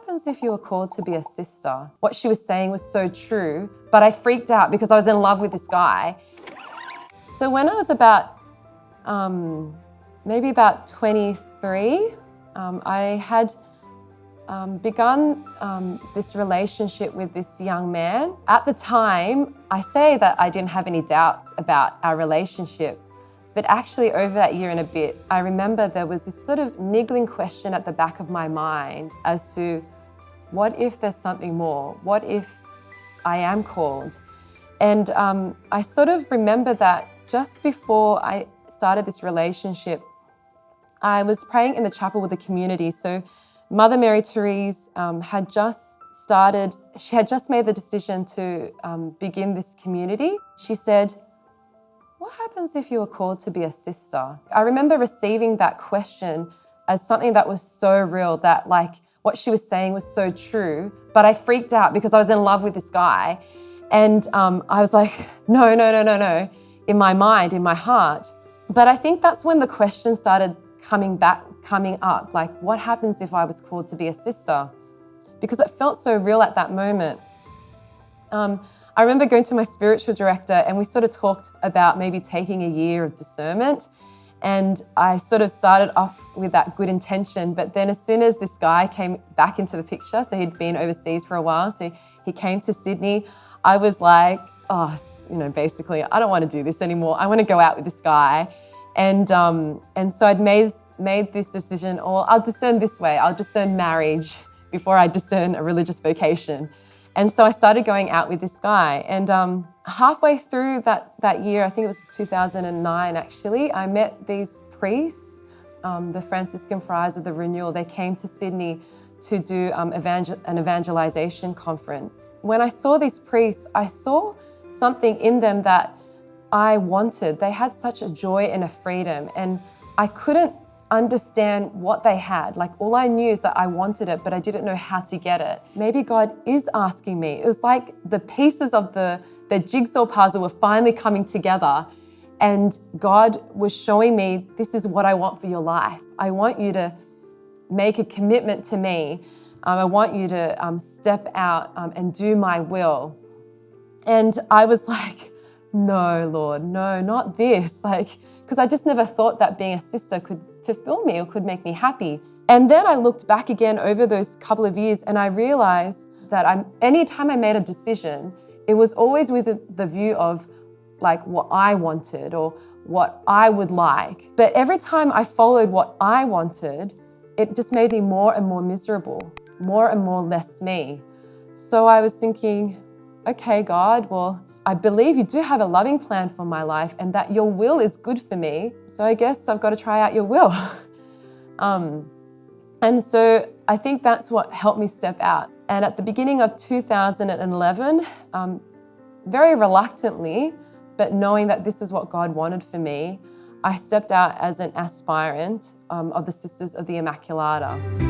happens if you were called to be a sister? What she was saying was so true, but I freaked out because I was in love with this guy. So when I was about, maybe about 23, I had begun this relationship with this young man. At the time, I say that I didn't have any doubts about our relationship, but actually over that year and a bit, I remember there was this sort of niggling question at the back of my mind as to, what if there's something more? What if I am called? And I sort of remember that just before I started this relationship, I was praying in the chapel with the community. So Mother Mary Therese had just made the decision to begin this community. She said, what happens if you were called to be a sister? I remember receiving that question as something that was so real, that like what she was saying was so true, but I freaked out because I was in love with this guy. And I was like, no, in my mind, in my heart. But I think that's when the question started coming up, like, what happens if I was called to be a sister? Because it felt so real at that moment. I remember going to my spiritual director and we sort of talked about maybe taking a year of discernment. And I sort of started off with that good intention, but then as soon as this guy came back into the picture, so he'd been overseas for a while, so he came to Sydney, I was like, basically, I don't want to do this anymore. I want to go out with this guy. And so I'd made this decision, or I'll discern this way, I'll discern marriage before I discern a religious vocation. And so I started going out with this guy. And halfway through that year, I think it was 2009 actually, I met these priests, the Franciscan Friars of the Renewal. They came to Sydney to do an evangelization conference. When I saw these priests, I saw something in them that I wanted. They had such a joy and a freedom, and I couldn't understand what they had. Like, all I knew is that I wanted it, but I didn't know how to get it. Maybe God is asking me. It was like the pieces of the jigsaw puzzle were finally coming together, and God was showing me, this is what I want for your life. I want you to make a commitment to me. I want you to step out and do my will. And I was like, no, Lord, no, not this. Because I just never thought that being a sister could fulfill me or could make me happy. And then I looked back again over those couple of years and I realized that anytime I made a decision, it was always with the view of like what I wanted or what I would like. But every time I followed what I wanted, it just made me more and more miserable, more and more less me. So I was thinking, okay, God, well, I believe you do have a loving plan for my life and that your will is good for me. So I guess I've got to try out your will. And so I think that's what helped me step out. And at the beginning of 2011, very reluctantly, but knowing that this is what God wanted for me, I stepped out as an aspirant of the Sisters of the Immaculata.